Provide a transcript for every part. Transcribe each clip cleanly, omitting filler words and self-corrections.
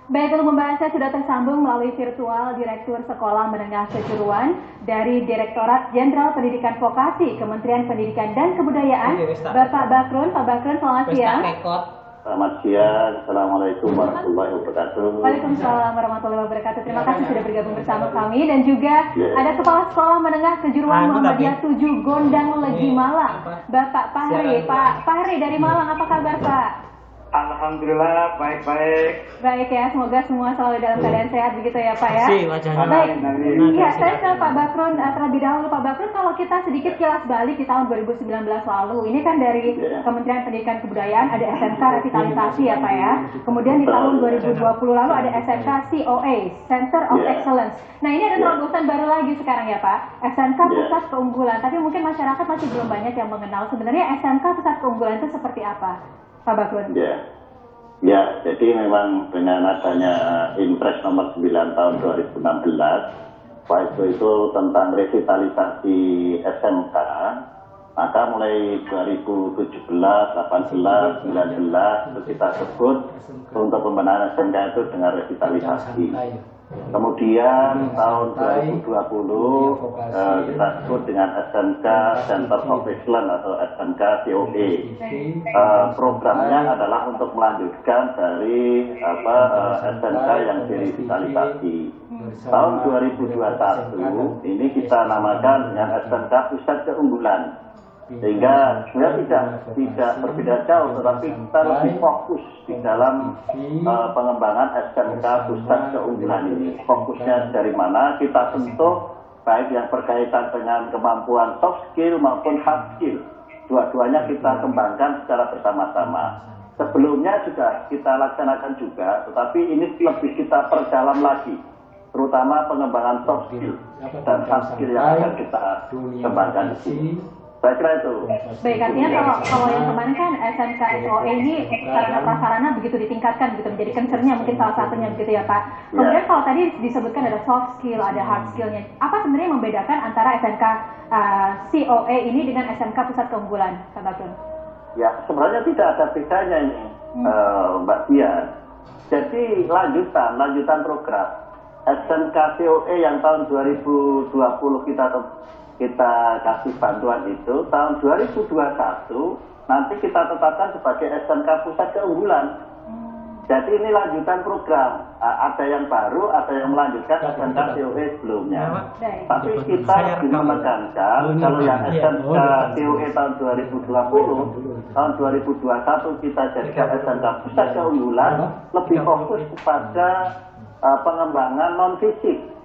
Baik, untuk membahasnya sudah tersambung melalui virtual Direktur Sekolah Menengah Kejuruan dari Direktorat Jenderal Pendidikan Vokasi Kementerian Pendidikan dan Kebudayaan, Bapak Bakrun. Pak Bakrun, selamat siang. Selamat siang, Assalamualaikum warahmatullahi wabarakatuh. Waalaikumsalam warahmatullahi wabarakatuh. Terima kasih sudah bergabung bersama kami. Dan juga ada Kepala Sekolah Menengah Kejuruan Muhammadiyah 7 Gondang Legi Malang, Bapak Fahri. Pak Fahri dari Malang, apa kabar Pak? Alhamdulillah, baik-baik. Baik ya, semoga semua selalu dalam keadaan sehat begitu ya Pak ya. Baik, iya saya ke Pak Bakrun terlebih dahulu. Pak Bakrun, kalau kita sedikit kilas balik di tahun 2019 lalu, ini kan dari Kementerian Pendidikan Kebudayaan ada SMK revitalisasi ya Pak ya. Kemudian di tahun 2020 lalu ada SMK COA, Center of Excellence. Nah ini ada terobosan baru lagi sekarang ya Pak, SMK Pusat Keunggulan. Tapi mungkin masyarakat masih belum banyak yang mengenal sebenarnya SMK Pusat Keunggulan itu seperti apa, Pak Bakrun? Ya, jadi memang dengan adanya Impres nomor 9 tahun 2016, waktu itu tentang revitalisasi SMK, maka mulai 2017, 18, 19 itu kita sebut untuk pembenahan SMK itu dengan revitalisasi. Kemudian tahun 2020 kita sebut dengan SMK Center of Excellence atau SMK COE. Programnya adalah untuk melanjutkan dari SMK yang direvitalisasi. Tahun 2021 ini kita namakan dengan SMK Pusat Keunggulan. Sehingga sebenarnya tidak berbeda jauh, tetapi kita lebih fokus di dalam pengembangan SMK Pusat Keunggulan ini. Fokusnya dari mana? Kita sentuh baik yang berkaitan dengan kemampuan soft skill maupun hard skill. Dua-duanya kita kembangkan secara bersama-sama. Sebelumnya juga kita laksanakan juga, tetapi ini lebih kita perdalam lagi, terutama pengembangan soft skill dan hard skill yang akan kita kembangkan di sini. Saya kira itu. Baik, artinya kalau yang kemarin kan SMK SOE ini sarana prasarana begitu ditingkatkan, begitu menjadi concernnya mungkin salah satunya begitu ya Pak. Kemudian kalau tadi disebutkan ada soft skill, ada hard skillnya. Apa sebenarnya yang membedakan antara SMK COE ini dengan SMK Pusat Keunggulan, Pak Bakrun? Ya, sebenarnya tidak ada bedanya ini, Mbak Dian. Jadi lanjutan program SMK COE yang tahun 2020 kita kasih bantuan itu, tahun 2021 nanti kita tetapkan sebagai SMK Pusat Keunggulan. Jadi ini lanjutan program, ada yang baru, ada yang melanjutkan SMK COE sebelumnya. Tapi kita lebih menekankan kalau yang SMK COE tahun 2020, tahun 2021 kita jadikan SMK Pusat Keunggulan, lebih fokus kepada pengembangan non-fisik.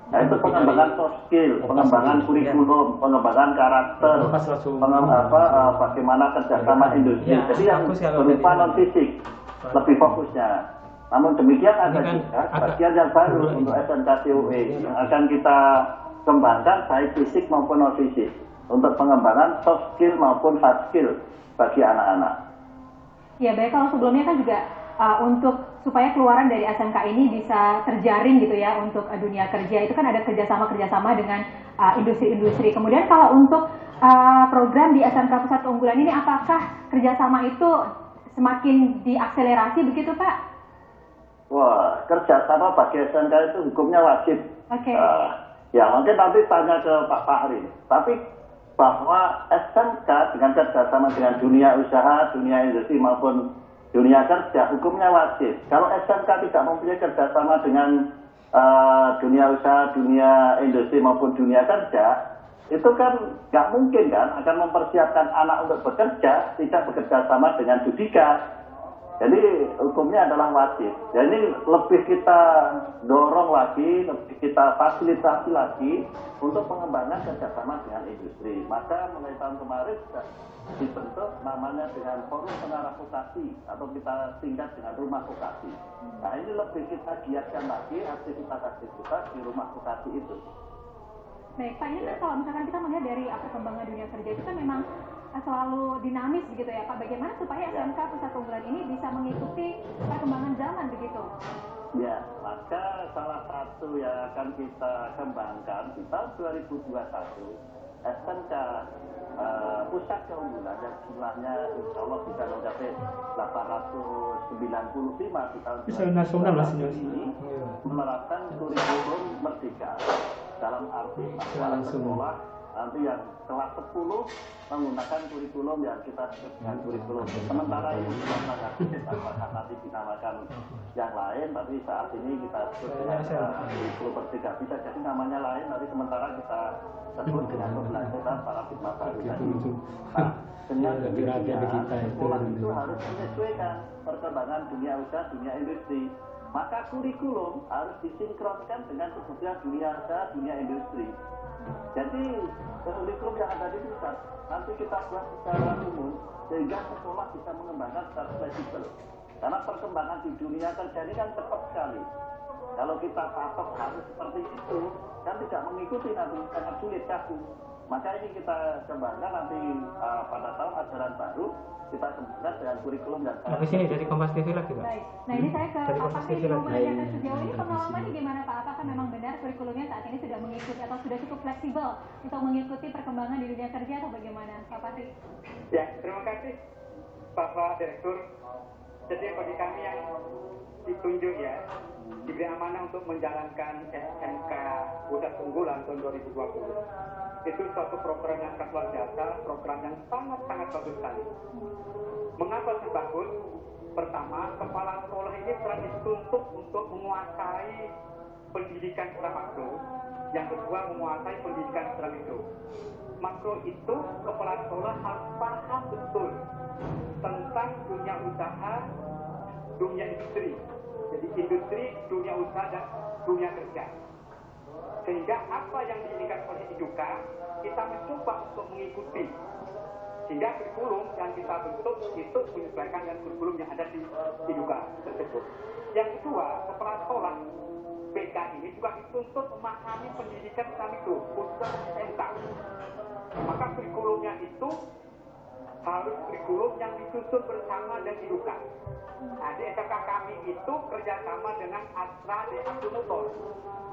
Nah, itu pengembangan soft skill, pengembangan kurikulum, pengembangan karakter, bagaimana kerjasama industri. Jadi yang berupa non fisik lebih fokusnya. Namun demikian ada juga bagian yang baru untuk SMK COE yang akan kita kembangkan baik fisik maupun non fisik untuk pengembangan soft skill maupun hard skill bagi anak-anak. Ya baik, kalau sebelumnya kan juga untuk supaya keluaran dari SMK ini bisa terjaring gitu ya untuk dunia kerja, itu kan ada kerjasama dengan industri-industri. Kemudian kalau untuk program di SMK Pusat Keunggulan ini, apakah kerjasama itu semakin diakselerasi begitu Pak? Wah, kerjasama bagi SMK itu hukumnya wajib. Ya mungkin nanti tanya ke Pak Fahri. Tapi bahwa SMK dengan kerjasama dengan dunia usaha, dunia industri maupun dunia kerja, hukumnya wajib. Kalau SMK tidak mempunyai kerjasama dengan dunia usaha, dunia industri maupun dunia kerja, itu kan nggak mungkin kan akan mempersiapkan anak untuk bekerja, tidak bekerja sama dengan judika. Jadi hukumnya adalah wajib. Ya ini lebih kita dorong lagi, lebih kita fasilitasi lagi untuk pengembangan kerjasama dengan industri. Maka mulai tahun kemarin sudah dibentuk namanya dengan forum pengarah vokasi atau kita singkat dengan rumah vokasi. Nah ini lebih kita giatkan lagi aktivitas di rumah vokasi itu. Baik Pak, ini kan kalau misalkan kita melihat dari perkembangan dunia kerja itu kan memang selalu dinamis begitu ya Pak. Bagaimana supaya SMK Pusat Keunggulan ini bisa mengikuti perkembangan zaman begitu? Ya, maka salah satu yang akan kita kembangkan di tahun 2021 SMK pusat keunggulan yang jumlahnya insya Allah bisa mencapai 895 di tahun 2020 ini menerapkan kurikulum merdeka dalam arti bahwa sekolah nanti yang kelas 10 menggunakan kurikulum yang kita sebut dengan kurikulum. Sementara ini belum sangat apakah nanti dinamakan yang lain, tapi saat ini kita sebut dengan kurikulum merdeka. Bisa jadi namanya lain, tapi sementara kita sebut dengan pembelajaran paradigma baru tadi. Nah, dengan demikian sekolah itu harus menyesuaikan perkembangan dunia usaha, dunia industri. Maka kurikulum harus disinkronkan dengan kebutuhan dunia usaha, dunia industri. Jadi kurikulum yang ada di pusat nanti kita buat secara umum sehingga sekolah bisa mengembangkan secara fleksibel. Karena perkembangan di dunia kerja ini kan cepat sekali. Kalau kita patok harus seperti itu kan tidak mengikuti, nanti sangat sulit kaku. Maka ini kita kembangkan nanti pada tahun ajaran baru kita kembangkan dengan kurikulum dan di sini dari Kompas TV lagi, Pak. Baik. Nah, ini saya ke Pak Fahri mau menanyakan sejauh ini pengalamannya gimana, Pak? Apakah memang benar kurikulumnya saat ini sudah mengikuti atau sudah cukup fleksibel untuk mengikuti perkembangan di dunia kerja atau bagaimana, Pak Fahri? Ya, terima kasih Bapak Direktur. Jadi bagi kami yang ditunjuk ya, diberi amanah untuk menjalankan SMK Pusat Unggulan tahun 2020. Itu suatu program yang sangat luar biasa, program yang sangat-sangat bagus sekali. Mengapa sih bagus? Pertama, kepala sekolah ini telah dituntut untuk menguasai pendidikan secara makro. Yang kedua, menguasai pendidikan secara mikro. Makro itu kepala sekolah harus paham betul tentang dunia usaha, dunia industri. Jadi industri, dunia usaha, dan dunia kerja. Sehingga apa yang diinginkan oleh IDUKA, kita mencoba untuk mengikuti. Sehingga kurikulum yang kita bentuk itu menyesuaikan dengan kurikulum yang ada di IDUKA tersebut. Yang kedua, kepala sekolah BK ini juga dituntut memahami pendidikan Islam itu, khususnya SMK. Maka kurikulumnya itu harus kurikulum yang disusun bersama dengan IDUKA. Nah, di SMK kami itu kerjasama dengan Astra di Abdul Mutor.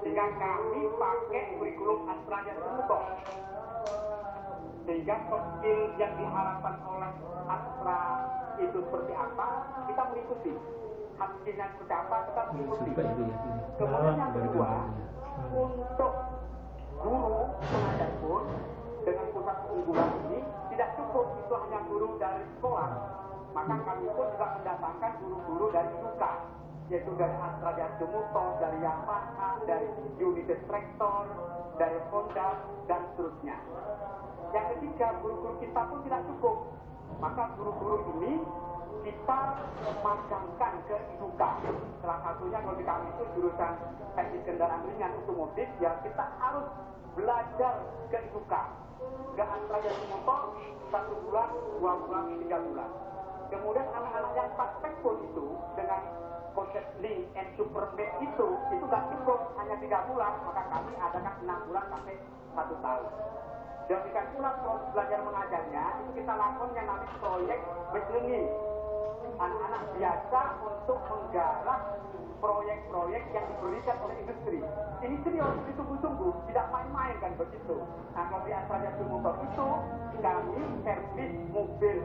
Sehingga kami pakai kurikulum Astra di Abdul Mutor. Sehingga skill yang diharapkan oleh Astra itu seperti apa, kita mengikuti. Hasilnya seperti apa, kita mengikuti. Kemudian yang kedua, untuk guru pengajar pun dengan pusat keunggulan ini tidak cukup itu hanya guru dari sekolah. Maka kami pun juga mendatangkan guru-guru dari IDUKA, yaitu dari Astra di Abdul Mutor, dari Yamaha, dari United Tractor, dari Honda, dan seterusnya. Yang ketiga, guru-guru kita pun tidak cukup. Maka guru-guru ini kita magangkan ke IDUKA. Salah satunya kalau di kami itu jurusan teknik kendaraan ringan otomotif, ya kita harus belajar ke IDUKA. Ke Astra di Abdul Mutor 1 bulan, 2 bulan, 3 bulan. Kemudian anak-anak yang praktek pun itu dengan konsep link and supermed itu gak cukup hanya 3 bulan, maka kami adakan 6 bulan sampai 1 tahun. Demikian pula proses belajar mengajarnya itu kita lakukan yang namanya proyek berjenis. Anak-anak biasa untuk menggarap proyek-proyek yang diberikan oleh industri. Ini serius, itu sungguh-sungguh, tidak main-main kan begitu. Nah, kalau di Astra di Abdul Mutor itu kami servis mobil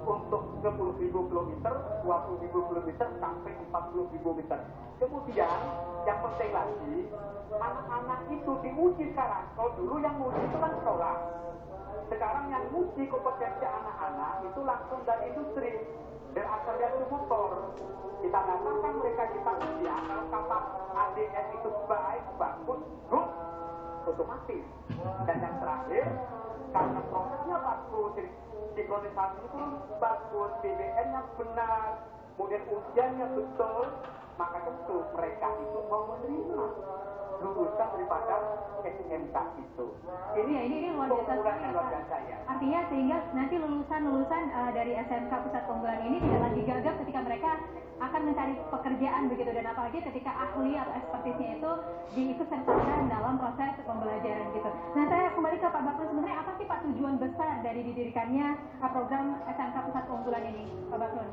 untuk 10.000 km, 20.000 km sampai 40.000 meter. Kemudian yang penting lagi, anak-anak itu diuji sekarang. Kalau dulu yang uji itu kan sekolah. Sekarang yang uji kompetensi anak-anak itu langsung dari industri. Dan Astra di Abdul Mutor kita datangkan mereka, kita uji. Kalau kapal ADS itu baik, bagus, good, otomatis. Dan yang terakhir, karena prosesnya bagus, sinkronisasi itu bagus, BBM-nya benar, kemudian ujiannya betul, maka tentu mereka itu mau menerima lulusan daripada SMK itu. Ini luar biasa ya. Artinya sehingga nanti lulusan dari SMK Pusat Keunggulan ini tidak lagi gagap ketika mereka akan mencari pekerjaan begitu, dan apalagi ketika ahli atau ekspertisnya itu diikutsertakan dalam proses pembelajaran gitu. Nah, saya kembali ke Pak Bakrun, sebenarnya apa sih Pak tujuan besar dari didirikannya program SMK Pusat Keunggulan ini, Pak Bakrun?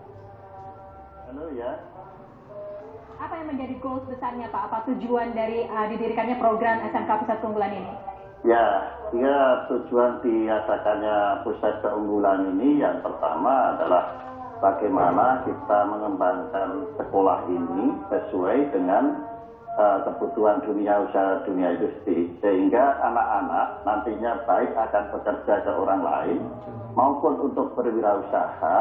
Halo ya. Apa yang menjadi goals besarnya Pak? Apa tujuan dari didirikannya program SMK Pusat Keunggulan ini? Ya, tujuan diadakannya pusat keunggulan ini yang pertama adalah bagaimana kita mengembangkan sekolah ini sesuai dengan kebutuhan dunia usaha, dunia industri, sehingga anak-anak nantinya baik akan bekerja ke orang lain maupun untuk berwirausaha,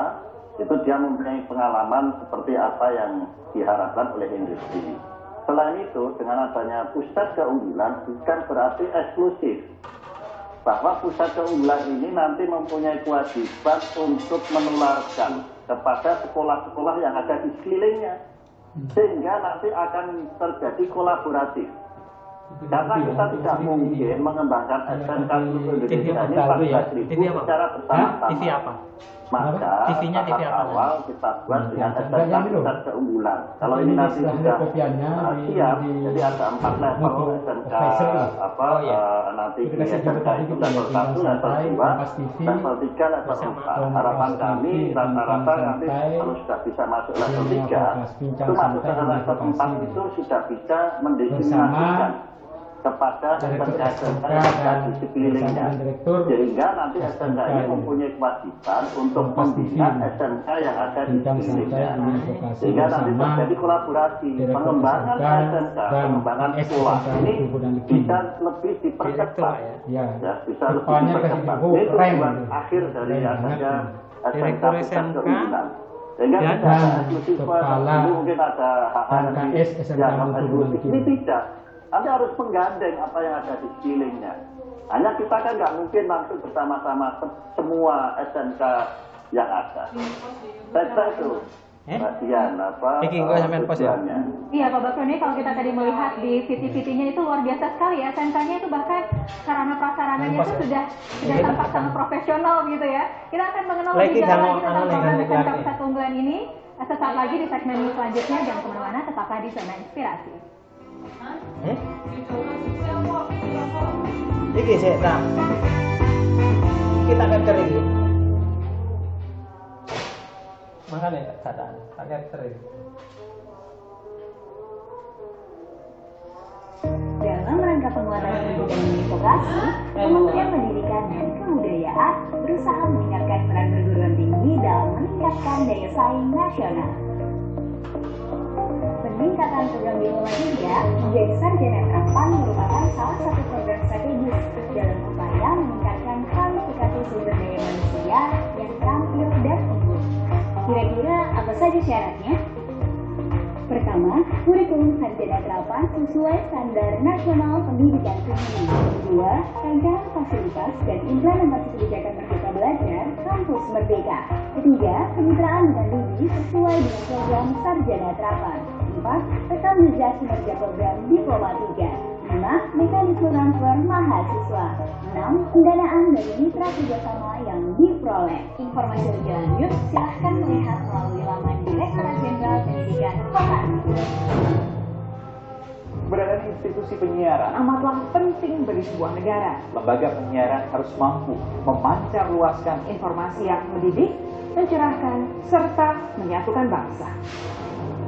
itu dia mempunyai pengalaman seperti apa yang diharapkan oleh industri. Selain itu, dengan adanya pusat keunggulan bukan berarti eksklusif, bahwa pusat keunggulan ini nanti mempunyai kewajiban untuk menularkan kepada sekolah-sekolah yang ada di sekelilingnya, sehingga nanti akan terjadi kolaboratif. Karena kita tidak mungkin mengembangkan SMK seluruh Indonesia ini 14.000 secara bersama-sama. TV apa? Maka tahap awal kita buat dengan SMK pusat keunggulan. Kalau ini nanti sudah siap, jadi ada 4 level SMK nanti di SMK itu level 1, level 2, level 3, level 4. Harapan kami rata-rata nanti kalau sudah bisa masuk level 3, itu masuk ke level 4 itu sudah bisa mendiskriminasikan kepada SMK yang di sekelilingnya, sehingga nanti SMK ini mempunyai kewajiban untuk membina SMK yang ada di sekelilingnya, sehingga nanti terjadi kolaborasi pengembangan SMK, pengembangan sekolah ini bisa lebih dipercepat, ya bisa lebih dipercepat. Itu tujuan akhir dari adanya SMK pusat keunggulan. Sehingga tidak ada eksklusif, mungkin ada yang eksklusif, ini tidak. Anda harus menggandeng apa yang ada di sekelilingnya. Hanya kita kan nggak mungkin langsung bersama-sama semua SMK yang ada. Saya itu bagian tujuannya. Iya Pak Bakron, ini kalau kita tadi melihat di VT-VT-nya itu luar biasa sekali ya. SMK-nya itu bahkan sarana prasarananya itu sudah tampak sangat profesional gitu ya. Kita akan mengenal lebih jauh lagi tentang program SMK Pusat Keunggulan ini sesaat lagi di segmen selanjutnya. Jangan kemana-mana, tetaplah di Zona Inspirasi. Iki sih, nah kita akan kering. Makanya keadaan akan kering. Dalam rangka penguatan pendidikan dan vokasi, Kementerian Pendidikan dan Kebudayaan berusaha meningkatkan peran perguruan tinggi dalam meningkatkan daya saing nasional. Peningkatan program Bima 3 menjadi sarjana terapan merupakan salah satu program strategis dalam upaya meningkatkan kualifikasi sumber daya manusia yang terampil dan unggul. Kira-kira apa saja syaratnya? Pertama, kurikulum sarjana terapan sesuai standar nasional pendidikan tinggi. Kedua, rancangan fasilitas dan implementasi kebijakan Merdeka Belajar Kampus Merdeka. Ketiga, kemitraan dengan DIDI sesuai dengan program sarjana terapan. 4. Rekam jejak kinerja program Diploma 3. 5. Mekanisme transfer mahasiswa. 6. Pendanaan dari mitra kerjasama yang diperoleh. Informasi lebih lanjut silahkan melihat melalui laman Direktorat Jenderal Pendidikan Vokasi. Keberadaan institusi penyiaran amatlah penting bagi sebuah negara. Lembaga penyiaran harus mampu memancar luaskan informasi yang mendidik, mencerahkan, serta menyatukan bangsa.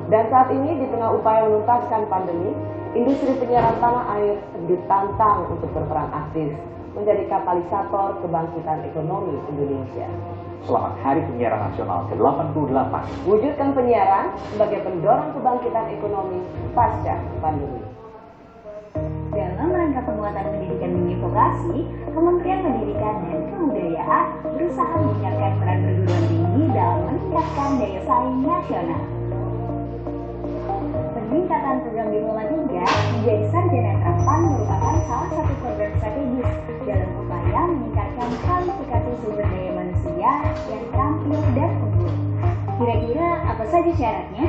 Dan saat ini di tengah upaya menuntaskan pandemi, industri penyiaran tanah air ditantang untuk berperan aktif menjadi katalisator kebangkitan ekonomi Indonesia. Selamat Hari Penyiaran Nasional ke-88. Wujudkan penyiaran sebagai pendorong kebangkitan ekonomi pasca pandemi. Dalam rangka penguatan pendidikan tinggi vokasi, Kementerian Pendidikan dan Kebudayaan berusaha meningkatkan peran perguruan tinggi dalam meningkatkan daya saing nasional. Peningkatan program Bima 3 menjadi sarjana terapan merupakan salah satu program strategis dalam upaya meningkatkan kualifikasi sumber daya manusia yang terampil dan unggul. Kira-kira apa saja syaratnya?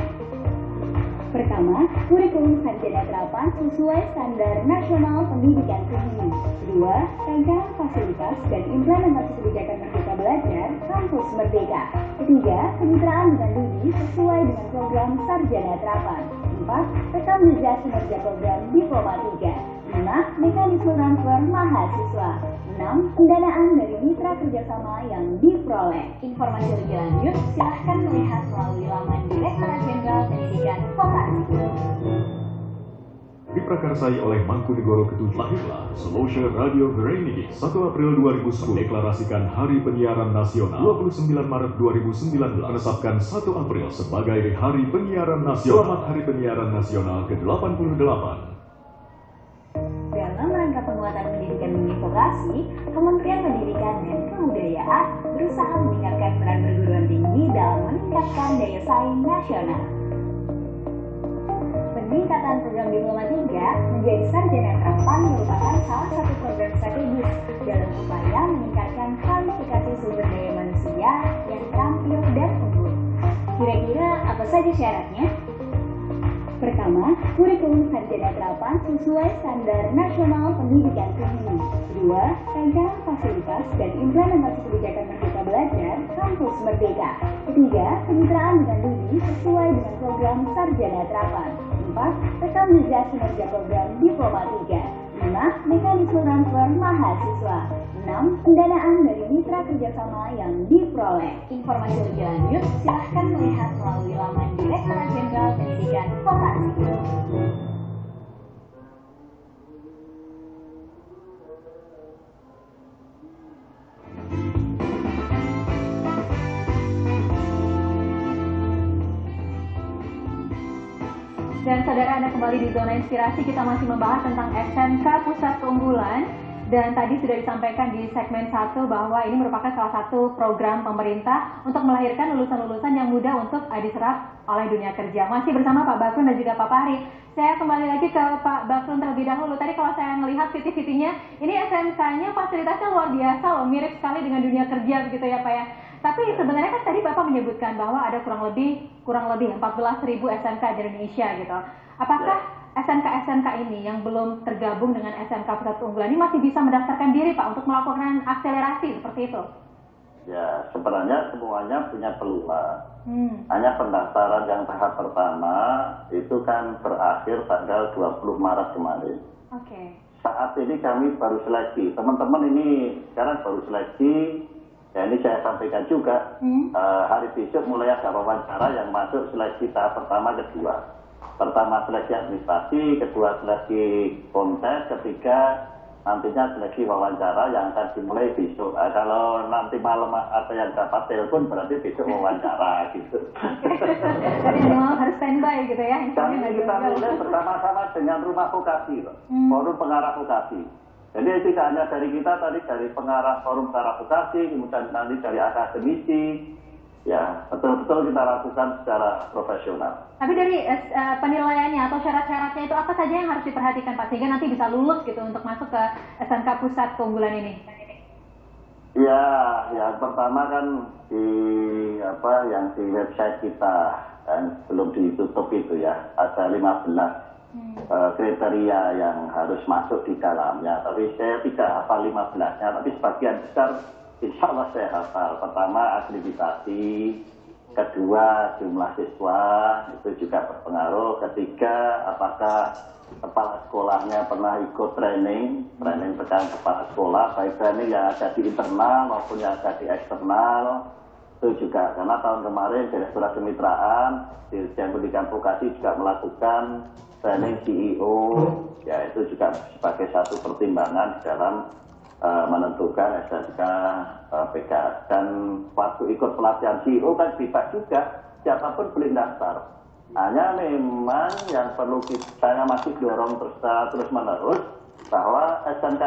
Pertama, kurikulum sarjana terapan sesuai standar nasional pendidikan tinggi. Kedua, rancangan fasilitas dan implementasi kebijakan Merdeka Belajar Kampus Merdeka. Ketiga, kemitraan dengan DIDI sesuai dengan program sarjana terapan. 4. Rekam jejak kinerja program Diploma 3. 5. Mekanisme transfer mahasiswa. 6. Pendanaan dari mitra kerjasama yang diperoleh. Informasi lebih lanjut silahkan melihat melalui laman Direktorat Jenderal Pendidikan Vokasi. Diprakarsai oleh Mangkunegoro ke-7, lahirlah Selosha Radio Bereniki 1 April 2010 mendeklarasikan Hari Penyiaran Nasional. 29 Maret 2019 menetapkan 1 April sebagai Hari Penyiaran Nasional. Selamat Hari Penyiaran Nasional ke-88. Dalam rangka penguatan pendidikan dan vokasi, Kementerian Pendidikan dan Kebudayaan berusaha meningkatkan peran perguruan tinggi dalam meningkatkan daya saing nasional. Peningkatan program Diploma 3 menjadi sarjana terapan merupakan salah satu program strategis dalam upaya meningkatkan kualifikasi sumber daya manusia yang terampil dan unggul. Kira-kira apa saja syaratnya? Pertama, kurikulum sarjana terapan sesuai standar nasional pendidikan tinggi. Kedua, rancangan fasilitas dan implementasi kebijakan Merdeka Belajar Kampus Merdeka. Ketiga, kemitraan dengan LUDI sesuai dengan program sarjana terapan. 4. Rekam jejak kinerja program Diploma 3. 5. Mekanisme transfer mahasiswa. 6. Pendanaan dari mitra kerjasama yang diperoleh. Informasi lebih lanjut silahkan melihat melalui laman Direktorat Jenderal Pendidikan Vokasi. Dan saudara, Anda kembali di Zona Inspirasi. Kita masih membahas tentang SMK Pusat Keunggulan. Dan tadi sudah disampaikan di segmen 1 bahwa ini merupakan salah satu program pemerintah untuk melahirkan lulusan-lulusan yang mudah untuk diserap oleh dunia kerja. Masih bersama Pak Bakrun dan juga Pak Fahri. Saya kembali lagi ke Pak Bakrun terlebih dahulu. Tadi kalau saya melihat CCTV-nya, ini SMK-nya fasilitasnya luar biasa loh, mirip sekali dengan dunia kerja begitu ya Pak ya. Tapi sebenarnya kan tadi Bapak menyebutkan bahwa ada kurang lebih 14.000 SMK di Indonesia gitu. Apakah SMK-SMK ini yang belum tergabung dengan SMK Pusat Keunggulan ini masih bisa mendaftarkan diri Pak untuk melakukan akselerasi seperti itu? Ya, sebenarnya semuanya punya peluang. Hanya pendaftaran yang tahap pertama itu kan berakhir tanggal 20 Maret kemarin. Oke. Saat ini kami baru seleksi. Teman-teman ini sekarang baru seleksi. Ya, ini saya sampaikan juga. Hari besok mulai ada wawancara yang masuk seleksi tahap pertama, kedua. Pertama seleksi administrasi, kedua seleksi kontes, ketiga nantinya seleksi wawancara yang akan dimulai besok. Kalau nanti malam ada yang dapat telepon berarti besok wawancara gitu. Jadi memang harus standby gitu ya. Kami kita mulai bersama-sama dengan Rumah Vokasi, Forum Pengarah Vokasi. Jadi tidak hanya dari kita tadi, dari pengarah Forum Pengarah Vokasi, kemudian nanti dari akademisi. Ya, betul-betul kita lakukan secara profesional. Tapi dari penilaiannya atau syarat-syaratnya itu apa saja yang harus diperhatikan Pak sehingga nanti bisa lulus gitu untuk masuk ke SMK Pusat Keunggulan ini? Ya, yang pertama kan yang di website kita kan belum ditutup itu ya, ada 15 kriteria yang harus masuk di dalamnya. Tapi saya tidak hafal 15-nya, tapi sebagian besar insya Allah saya hafal. Pertama akreditasi, kedua jumlah siswa itu juga berpengaruh. Ketiga, apakah kepala sekolahnya pernah ikut training tentang kepala sekolah, baik training yang ada di internal maupun yang ada di eksternal. Itu juga karena tahun kemarin Direktorat Kemitraan, Dirjen Pendidikan Vokasi juga melakukan training CEO, ya itu juga sebagai satu pertimbangan di dalam menentukan SMK PK. Dan waktu ikut pelatihan CEO kan bebas juga, siapapun boleh daftar. Hanya memang yang perlu saya masih dorong terus menerus bahwa SMK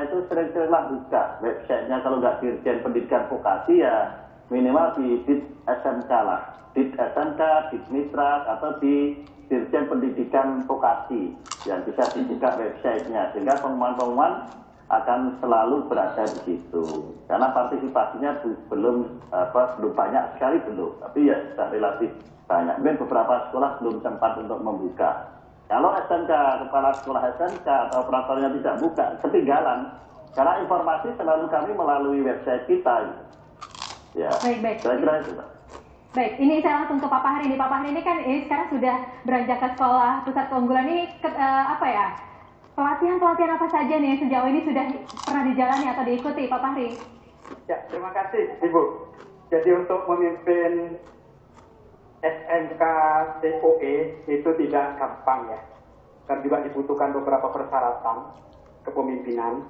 itu sering-seringlah buka websitenya. Kalau nggak Dirjen Pendidikan Vokasi ya minimal di DIT SMK lah, DIT SMK, DIT Mitra atau di Dirjen Pendidikan Vokasi yang bisa dibuka websitenya sehingga pengumuman-pengumuman akan selalu berada di situ. Karena partisipasinya belum banyak sekali tapi ya sudah relatif banyak. Mungkin beberapa sekolah belum sempat untuk membuka. Kalau SMK, kepala sekolah SMK atau operatornya tidak buka, ketinggalan. Karena informasi selalu kami melalui website kita. Ya, baik. Saya kira itu, Pak. Baik, ini saya langsung ke Pak Fahri. Pak Fahri ini kan sekarang sudah beranjak ke sekolah Pusat Keunggulan ini pelatihan-pelatihan apa saja nih yang sejauh ini sudah pernah dijalani atau diikuti, Pak Fahri? Ya, terima kasih, Ibu. Jadi untuk memimpin SMK COE itu tidak gampang ya. dan juga dibutuhkan beberapa persyaratan kepemimpinan.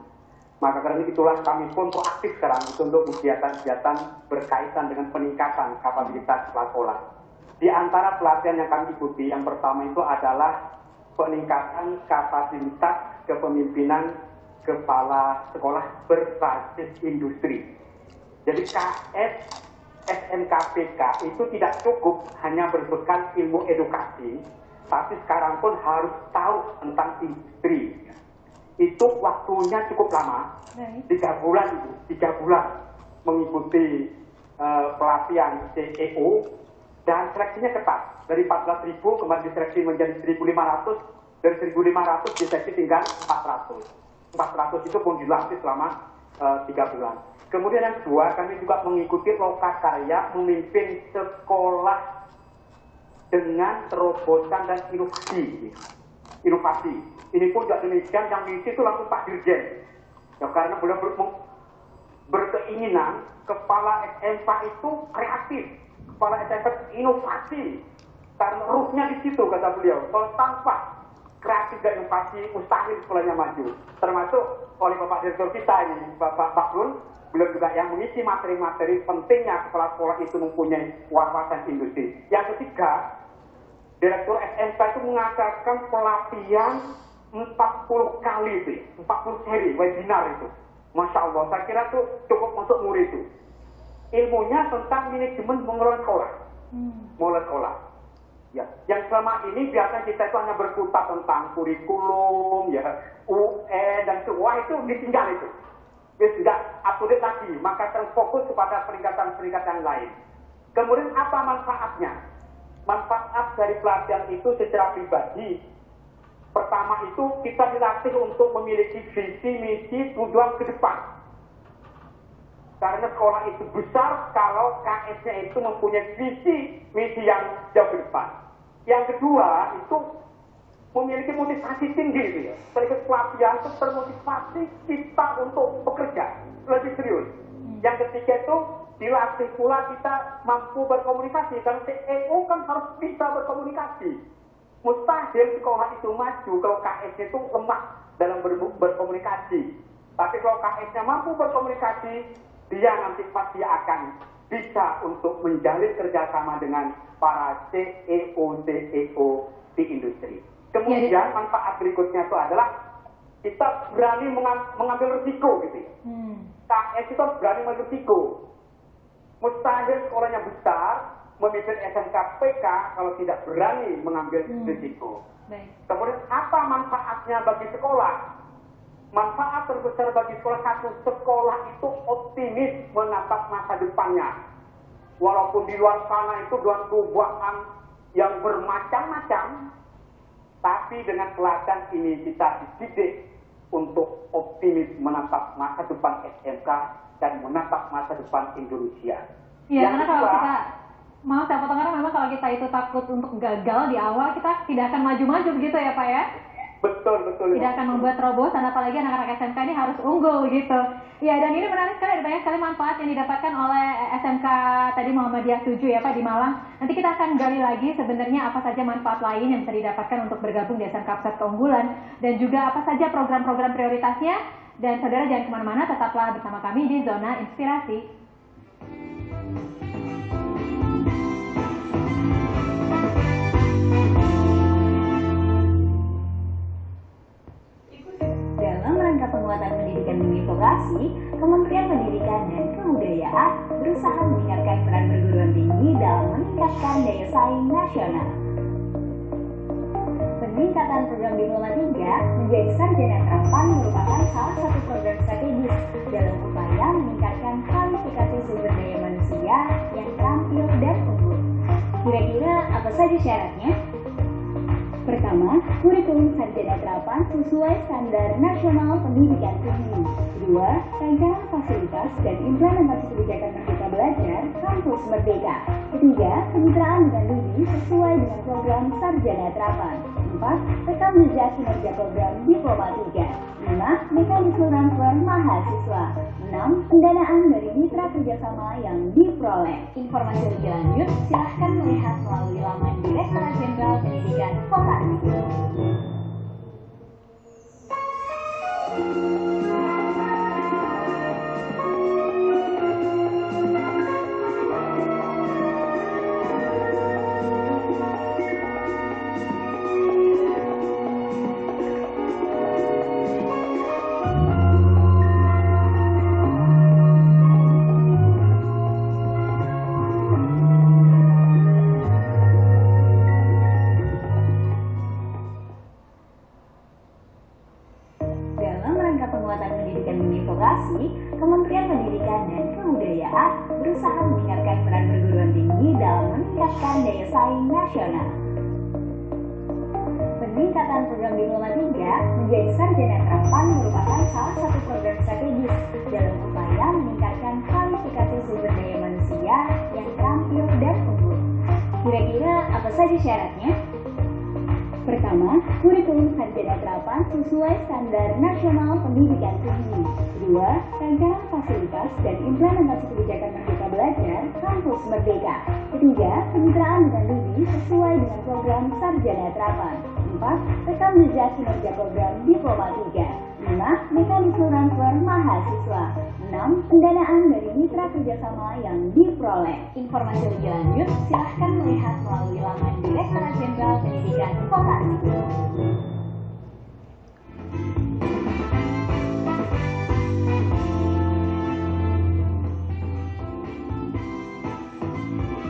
Maka karena itulah kami pun proaktif sekarang untuk kegiatan-kegiatan berkaitan dengan peningkatan kapasitas kepala sekolah. Di antara pelatihan yang kami ikuti, yang pertama itu adalah peningkatan kapasitas kepemimpinan kepala sekolah berbasis industri. Jadi KS SMKPK itu tidak cukup hanya berbekal ilmu edukasi, tapi sekarang pun harus tahu tentang industri. Itu waktunya cukup lama, 3 bulan itu, 3 bulan mengikuti pelatihan CEO dan seleksinya ketat. Dari 14.000 kemarin diseleksi menjadi 1.500, dari 1.500 diseleksi tinggal 400. 400 itu pun dilatih selama 3 bulan. Kemudian yang kedua, kami juga mengikuti lokakarya memimpin sekolah dengan terobosan dan inovasi. Ini pun juga demikian, yang mengisi itu langsung Pak Dirjen. Ya, karena beliau berkeinginan kepala SMK itu kreatif, kepala SMK inovasi. Karena ruhnya di situ, kata beliau. Kalau tanpa kreatif dan inovasi, mustahil sekolahnya maju. Termasuk oleh Bapak Direktur kita ini, Bapak Bakrun, beliau juga yang mengisi materi-materi pentingnya kepala sekolah itu mempunyai wawasan industri. Yang ketiga, Direktur SMK itu mengadakan pelatihan 40 kali itu, 40 seri webinar itu. Masya Allah, saya kira itu cukup untuk murid itu. Ilmunya tentang manajemen mengelola sekolah. Mengelola sekolah. Ya, yang selama ini biasanya kita itu hanya berkutat tentang kurikulum, ya, UN dan itu. Wah, itu ditinggal itu. Ya, tidak up-to-date lagi, maka terfokus kepada peningkatan-peningkatan lain. Kemudian apa manfaatnya? Manfaat dari pelatihan itu secara pribadi, pertama itu kita dilatih untuk memiliki visi, misi, tujuan ke depan. Karena sekolah itu besar kalau KS-nya itu mempunyai visi, misi yang jauh ke depan. Yang kedua itu memiliki motivasi tinggi gitu ya. Setelah pelatihan itu termotivasi kita untuk bekerja lebih serius. Yang ketiga itu dilatih pula kita mampu berkomunikasi. Karena CEO kan harus bisa berkomunikasi. Mustahil sekolah itu maju kalau KS-nya itu lemah dalam berkomunikasi. Tapi kalau KS-nya mampu berkomunikasi, dia nanti pasti akan bisa untuk menjalin kerjasama dengan para CEO di industri. Kemudian manfaat berikutnya itu adalah kita berani mengambil risiko gitu ya. KS itu harus berani mengambil risiko. Mustahil sekolahnya besar memimpin SMKPK kalau tidak berani mengambil risiko. Kemudian apa manfaatnya bagi sekolah? Manfaat terbesar bagi sekolah satu, sekolah itu optimis menatap masa depannya. Walaupun di luar sana itu dengan perubahan yang bermacam-macam, tapi dengan pelatihan ini kita dididik untuk optimis menatap masa depan SMK dan menatap masa depan Indonesia. Iya, karena kalau kita mau saya potong, karena memang kalau kita itu takut untuk gagal di awal, kita tidak akan maju-maju begitu ya Pak ya? Betul. Tidak akan membuat terobosan, apalagi anak-anak SMK ini harus unggul gitu. Ya, dan ini menarik sekali, ada banyak sekali manfaat yang didapatkan oleh SMK tadi Muhammadiyah 7 ya Pak di Malang. Nanti kita akan gali lagi sebenarnya apa saja manfaat lain yang bisa didapatkan untuk bergabung di SMK Pusat Keunggulan, dan juga apa saja program-program prioritasnya. Dan saudara jangan kemana-mana, tetaplah bersama kami di Zona Inspirasi. Penguatan pendidikan demi vokasi, Kementerian Pendidikan dan Kebudayaan berusaha meningkatkan peran perguruan tinggi dalam meningkatkan daya saing nasional. Peningkatan program Diploma 3 menjadi sarjana terapan merupakan salah satu program strategis dalam upaya meningkatkan kualifikasi sumber daya manusia yang terampil dan unggul. Kira-kira apa saja syaratnya? Pertama, kurikulum sarjana terapan sesuai standar nasional pendidikan tinggi. Kedua, rancangan fasilitas dan implementasi kebijakan Merdeka Belajar Kampus Merdeka. Ketiga, kemitraan dengan LUBI sesuai dengan program sarjana terapan. 4. Rekam jejak kinerja program Diploma 3. 5. Mekanisme transfer mahasiswa. 6. Pendanaan dari mitra kerjasama yang diperoleh. Informasi lebih lanjut silahkan melihat melalui laman Direktorat Jenderal Pendidikan Kota. Pendidikan Vokasi, Kementerian Pendidikan dan Kebudayaan berusaha meningkatkan peran perguruan tinggi dalam meningkatkan daya saing nasional. Peningkatan program Diploma 3 menjadi sarjana terapan merupakan salah satu program strategis dalam upaya meningkatkan kualifikasi sumber daya manusia yang terampil dan unggul. Kira-kira apa saja syaratnya? Pertama, kurikulum sarjana terapan sesuai standar nasional pendidikan tinggi. Kedua, rancangan fasilitas dan implementasi kebijakan Merdeka Belajar Kampus Merdeka. Ketiga, kemitraan dengan LUBI sesuai dengan program sarjana terapan. 4. Rekam jejak kinerja program Diploma 3. 5. Mekanisme transfer mahasiswa. 6. Pendanaan dari mitra kerjasama yang diperoleh. Informasi lebih lanjut silahkan melihat melalui laman Direktorat Jenderal Pendidikan Vokasi.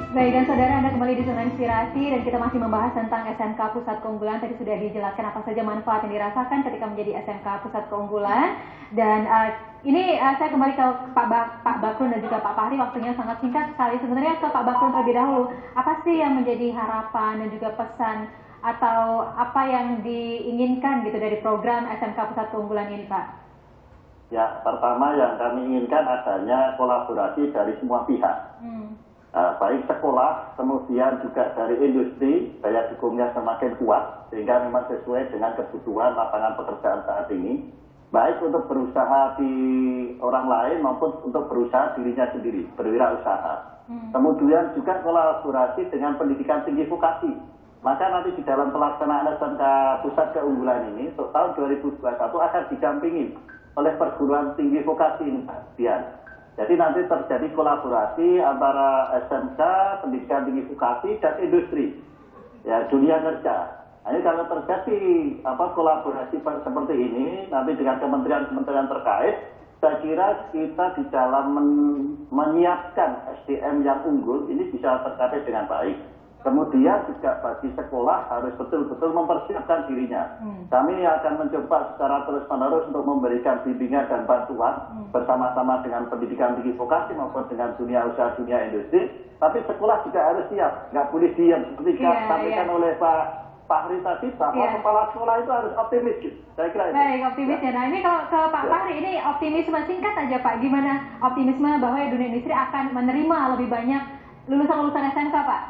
Baik, dan saudara, Anda kembali di Zona Inspirasi dan kita masih membahas tentang SMK Pusat Keunggulan. Tadi sudah dijelaskan apa saja manfaat yang dirasakan ketika menjadi SMK Pusat Keunggulan. Dan ini saya kembali ke Pak Bakrun dan juga Pak Fahri, waktunya sangat singkat sekali. Sebenarnya ke Pak Bakrun terlebih dahulu, apa sih yang menjadi harapan dan juga pesan atau apa yang diinginkan gitu dari program SMK Pusat Keunggulan ini, Pak? Ya, pertama yang kami inginkan adanya kolaborasi dari semua pihak. Baik sekolah, kemudian juga dari industri, daya dukungnya semakin kuat, sehingga memang sesuai dengan kebutuhan lapangan pekerjaan saat ini, baik untuk berusaha di orang lain maupun untuk berusaha dirinya sendiri, berwirausaha. Kemudian juga kolaborasi dengan pendidikan tinggi vokasi. Maka nanti di dalam pelaksanaan SMK Pusat Keunggulan ini, untuk tahun 2021 akan didampingi oleh perguruan tinggi vokasi ini, Dian. Jadi nanti terjadi kolaborasi antara SMK, pendidikan tinggi vokasi, dan industri, ya dunia kerja. Nah, ini kalau terjadi kolaborasi seperti ini, nanti dengan kementerian-kementerian terkait, saya kira kita di dalam menyiapkan SDM yang unggul ini bisa tercapai dengan baik. Kemudian juga bagi sekolah harus betul-betul mempersiapkan dirinya. Kami akan mencoba secara terus-menerus untuk memberikan bimbingan dan bantuan bersama-sama dengan pendidikan tinggi vokasi maupun dengan dunia usaha, dunia industri. Tapi sekolah juga harus siap, nggak boleh diam. Seperti disampaikan oleh Pak Fahri tadi, bahwa kepala sekolah itu harus optimis. Gitu. Saya kira itu. Baik, optimis ya. Nah ini kalau ke Pak Fahri, ini optimisme singkat aja Pak. Gimana optimisme bahwa dunia industri akan menerima lebih banyak lulusan-lulusan SMK, Pak?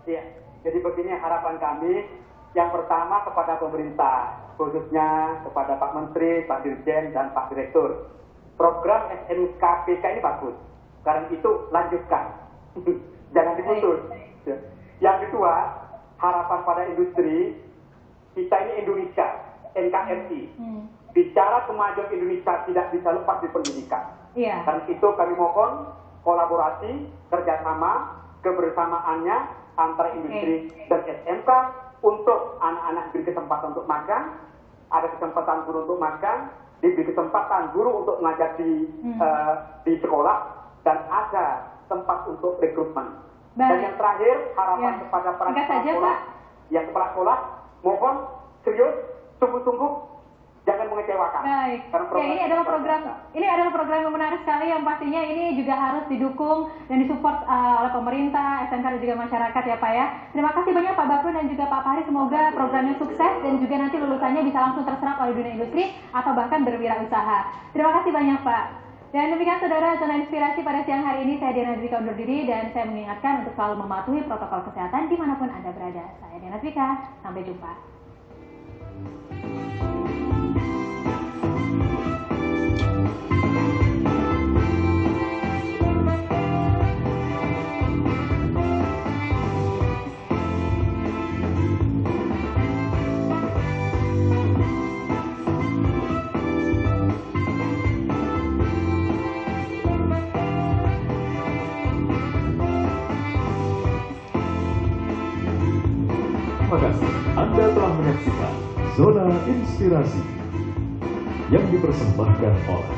Iya, jadi begini harapan kami. Yang pertama kepada pemerintah, khususnya kepada Pak Menteri, Pak Dirjen, dan Pak Direktur. Program SMKPK ini bagus. Karena itu lanjutkan. Jangan diputus. Yang kedua, harapan pada industri, kita ini Indonesia, NKRI. Bicara kemajuan Indonesia tidak bisa lepas di pendidikan. Karena itu kami mohon kolaborasi, kerjasama, kebersamaannya antara industri dan SMK untuk anak-anak diberi kesempatan untuk magang, ada kesempatan guru untuk magang, diberi kesempatan guru untuk mengajar di sekolah, dan ada tempat untuk rekrutmen. Dan yang terakhir, harapan kepada para kepala sekolah, kepala sekolah, mohon serius, sungguh-sungguh, jangan mengecewakan. Baik. Ini adalah program yang menarik sekali, yang pastinya ini juga harus didukung dan disupport oleh pemerintah, SMK dan juga masyarakat ya Pak ya. Terima kasih banyak Pak Bakrun dan juga Pak Fahri. Semoga programnya sukses dan juga nanti lulusannya bisa langsung terserap oleh dunia industri atau bahkan berwirausaha. Terima kasih banyak Pak. Dan demikian saudara, Zona Inspirasi pada siang hari ini. Saya Diana Dwika undur diri dan saya mengingatkan untuk selalu mematuhi protokol kesehatan dimanapun Anda berada. Saya Diana Dwika, sampai jumpa. Terima kasih Anda telah menyaksikan Zona Inspirasi yang dipersembahkan oleh